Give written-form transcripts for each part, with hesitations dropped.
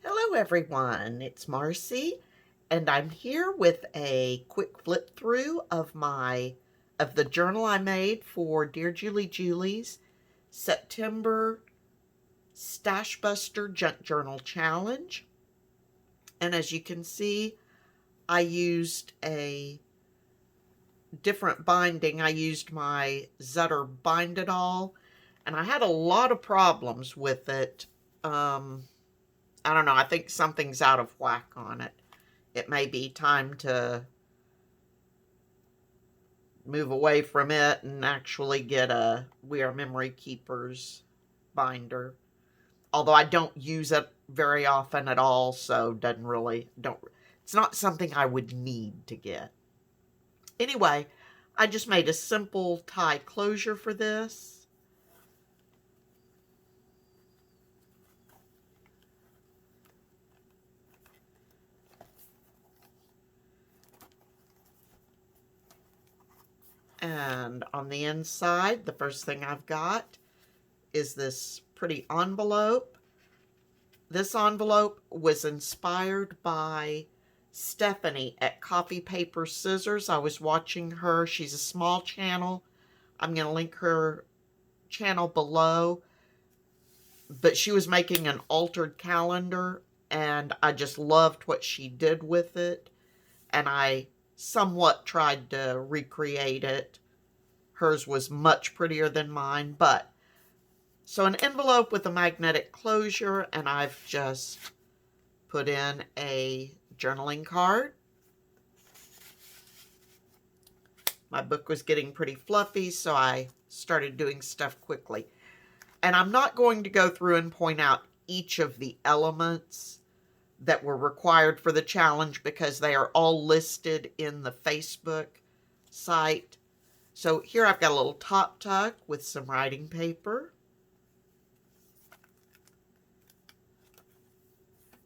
Hello everyone, it's Marcy, and I'm here with a quick flip through of the journal I made for Dear Julie Julie's September Stash Buster Junk Journal Challenge. And as you can see, I used a different binding. I used my Zutter Bind It All, and I had a lot of problems with it. I don't know, I think something's out of whack on it. It may be time to move away from it and actually get a We Are Memory Keepers binder. Although I don't use it very often at all, so it's not something I would need to get. Anyway, I just made a simple tie closure for this. And on the inside, the first thing I've got is this pretty envelope. This envelope was inspired by Stephanie at Coffee Paper Scissors. I was watching her. She's a small channel. I'm going to link her channel below. But she was making an altered calendar, and I just loved what she did with it. And I somewhat tried to recreate it. Hers was much prettier than mine, but so an envelope with a magnetic closure, and I've just put in a journaling card. My book was getting pretty fluffy, so I started doing stuff quickly. And I'm not going to go through and point out each of the elements that were required for the challenge because they are all listed in the Facebook site. So here I've got a little top tuck with some writing paper.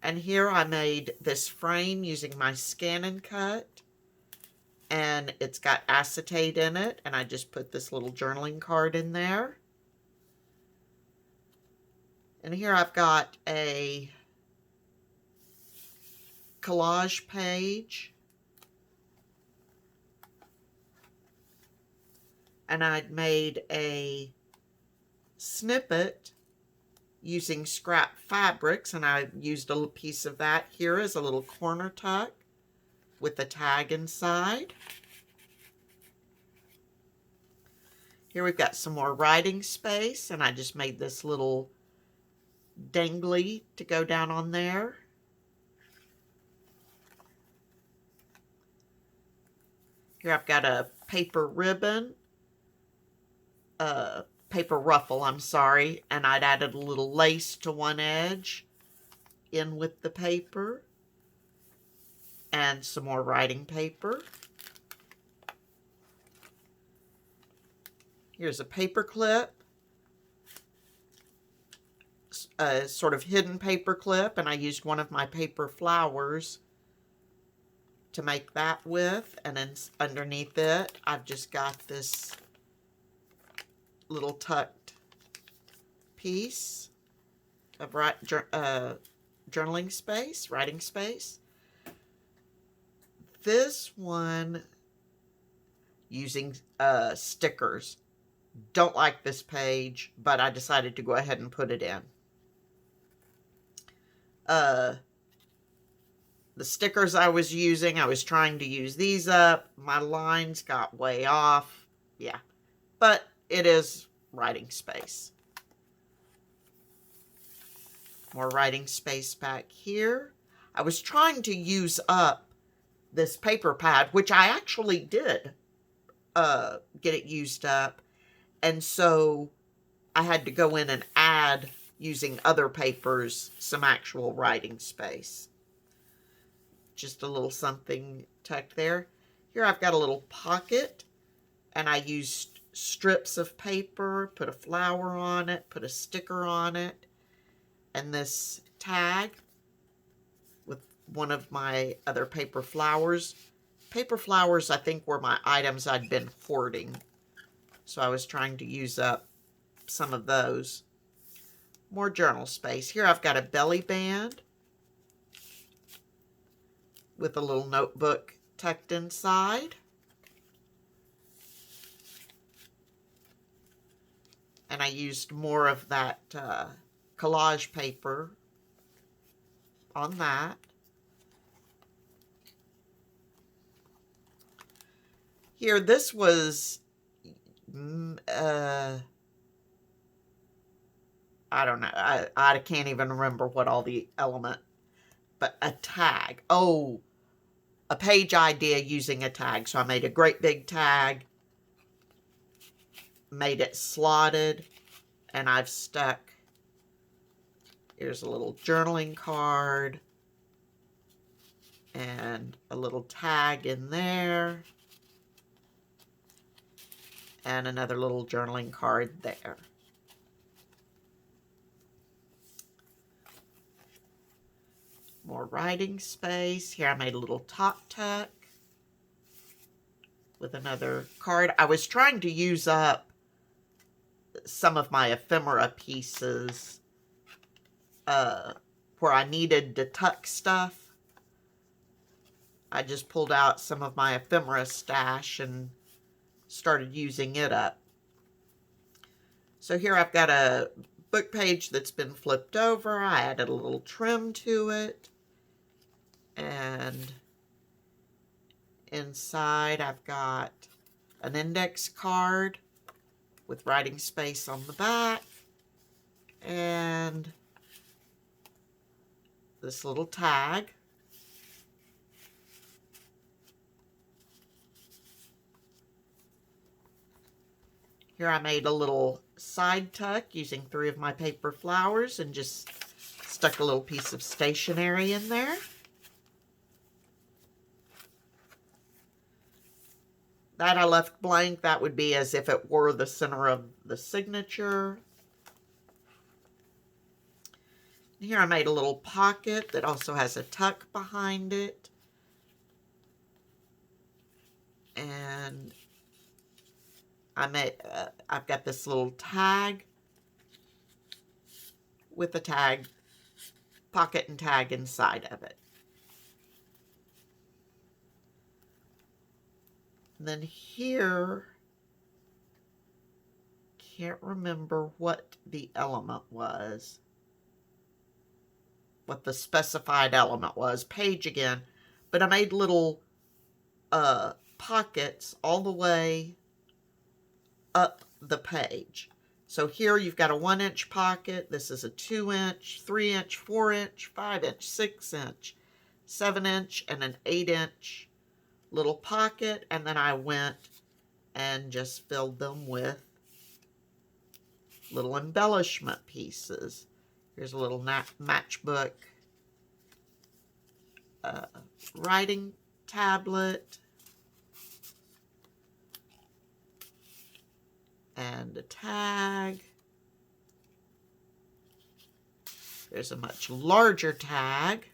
And here I made this frame using my Scan and Cut. And it's got acetate in it. And I just put this little journaling card in there. And here I've got a collage page. And I'd made a snippet using scrap fabrics, and I used a little piece of that. Here is a little corner tuck with a tag inside. Here we've got some more writing space, and I just made this little dangly to go down on there. Here I've got a paper ribbon, paper ruffle, I'm sorry, and I'd added a little lace to one edge in with the paper, and some more writing paper. Here's a paper clip, a sort of hidden paper clip, and I used one of my paper flowers to make that with, and then underneath it I've just got this little tucked piece of journaling space, writing space. This one using stickers. Don't like this page, but I decided to go ahead and put it in. The stickers I was using, I was trying to use these up. My lines got way off. Yeah, but it is writing space. More writing space back here. I was trying to use up this paper pad, which I actually did get it used up. And so I had to go in and add, using other papers, some actual writing space. Just a little something tucked there. Here I've got a little pocket, and I used strips of paper, put a flower on it, put a sticker on it, and this tag with one of my other paper flowers. Paper flowers, I think, were my items I'd been hoarding, so I was trying to use up some of those. More journal space. Here I've got a belly band with a little notebook tucked inside. And I used more of that collage paper on that. Here, this was, I don't know. I can't even remember what all the element, but a tag. Oh, a page idea using a tag. So I made a great big tag, made it slotted, and I've stuck, here's a little journaling card and a little tag in there and another little journaling card there. More writing space. Here I made a little top tuck with another card. I was trying to use up some of my ephemera pieces where I needed to tuck stuff. I just pulled out some of my ephemera stash and started using it up. So here I've got a book page that's been flipped over. I added a little trim to it. And inside I've got an index card with writing space on the back. And this little tag. Here I made a little side tuck using 3 of my paper flowers and just stuck a little piece of stationery in there. That I left blank. That would be as if it were the center of the signature. Here I made a little pocket that also has a tuck behind it. And I've got this little tag with a tag, pocket and tag inside of it. And then here, can't remember what the element was, what the specified element was, page again, but I made little pockets all the way up the page. So here you've got a 1-inch pocket. This is a 2-inch, 3-inch, 4-inch, 5-inch, 6-inch, 7-inch, and an 8-inch little pocket. And then I went and just filled them with little embellishment pieces. Here's a little matchbook writing tablet. And a tag. There's a much larger tag.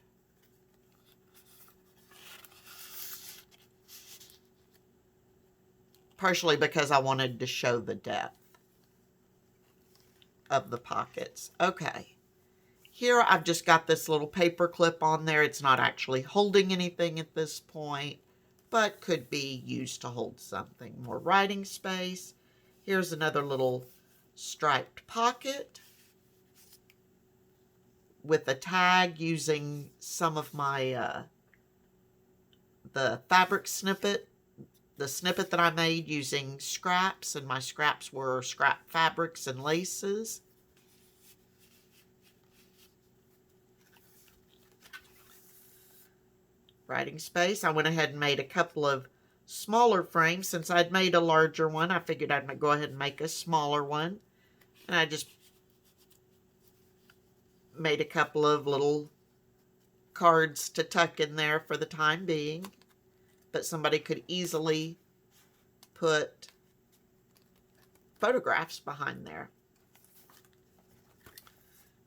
Partially because I wanted to show the depth of the pockets. Okay. Here I've just got this little paper clip on there. It's not actually holding anything at this point, but could be used to hold something. More writing space. Here's another little striped pocket with a tag using some of my, the fabric snippet, the snippet that I made using scraps, and my scraps were scrap fabrics and laces. Writing space. I went ahead and made a couple of smaller frames. Since I'd made a larger one, I figured I'd go ahead and make a smaller one. And I just made a couple of little cards to tuck in there for the time being. But somebody could easily put photographs behind there.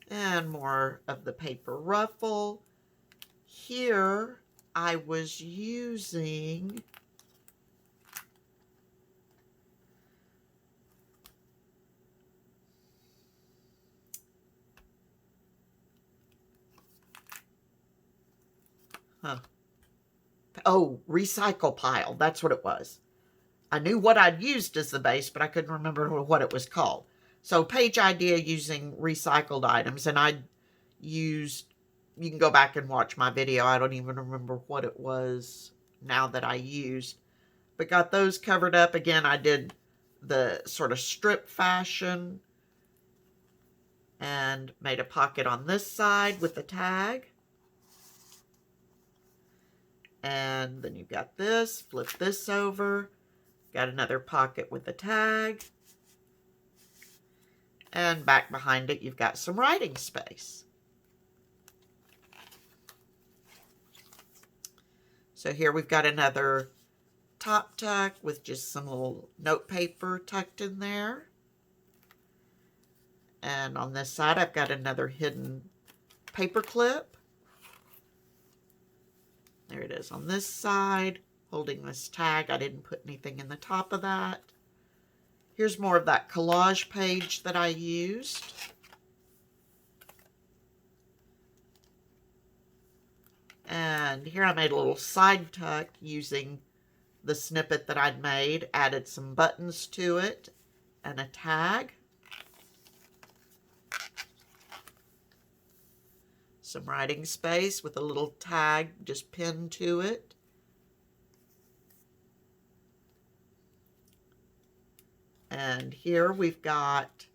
And more of the paper ruffle. Here I was using oh, recycle pile. That's what it was. I knew what I'd used as the base, but I couldn't remember what it was called. So page idea using recycled items, and I used, you can go back and watch my video. I don't even remember what it was now that I used, but got those covered up. Again, I did the sort of strip fashion and made a pocket on this side with the tag. And then you've got this, flip this over, got another pocket with the tag. And back behind it, you've got some writing space. So here we've got another top tuck with just some little note paper tucked in there. And on this side, I've got another hidden paper clip. There it is on this side, holding this tag. I didn't put anything in the top of that. Here's more of that collage page that I used. And here I made a little side tuck using the snippet that I'd made, added some buttons to it and a tag. Some writing space with a little tag just pinned to it. And here we've got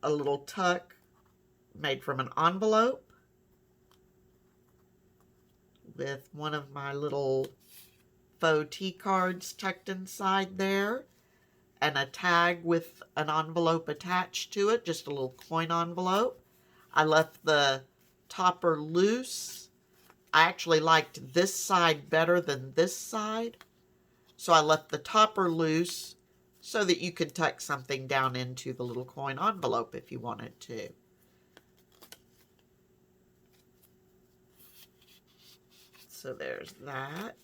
a little tuck made from an envelope with one of my little faux tea cards tucked inside there, and a tag with an envelope attached to it, just a little coin envelope. I left the topper loose. I actually liked this side better than this side, so I left the topper loose so that you could tuck something down into the little coin envelope if you wanted to. So there's that.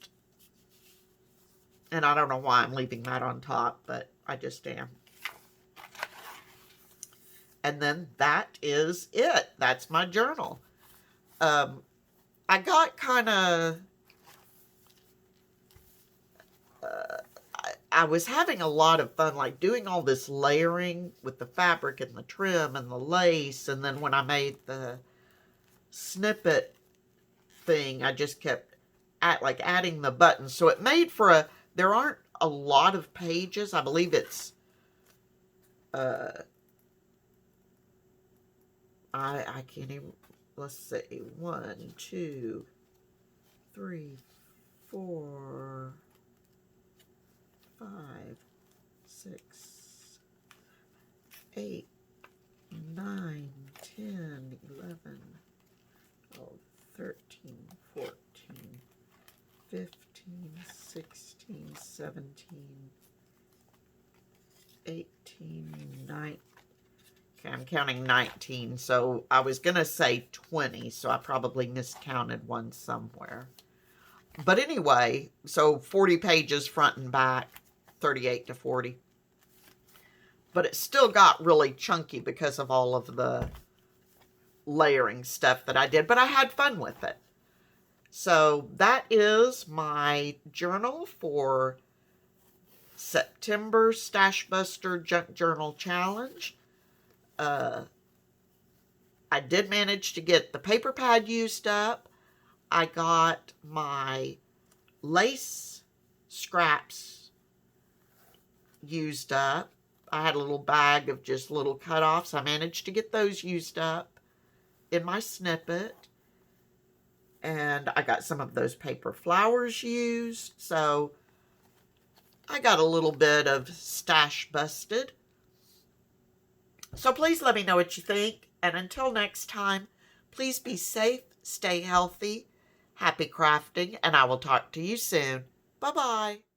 And I don't know why I'm leaving that on top, but I just am. And then that is it. That's my journal. I got kind of... I was having a lot of fun, like doing all this layering with the fabric and the trim and the lace. And then when I made the snippet thing, I just kept adding the buttons. So it made for a, there aren't a lot of pages. I believe it's, I can't even, let's see, 1, 2, 3, 4, 5, 6, 8, 9, 10, 11, 12, 13, 14, 15, 16, 17, 18, 19. Okay, I'm counting 19, so I was going to say 20, so I probably miscounted one somewhere. But anyway, so 40 pages front and back, 38 to 40. But it still got really chunky because of all of the layering stuff that I did, but I had fun with it. So that is my journal for September Stash Buster Junk Journal Challenge. I did manage to get the paper pad used up. I got my lace scraps used up. I had a little bag of just little cut-offs. I managed to get those used up in my snippet. And I got some of those paper flowers used. So I got a little bit of stash busted. So please let me know what you think. And until next time, please be safe, stay healthy, happy crafting, and I will talk to you soon. Bye-bye.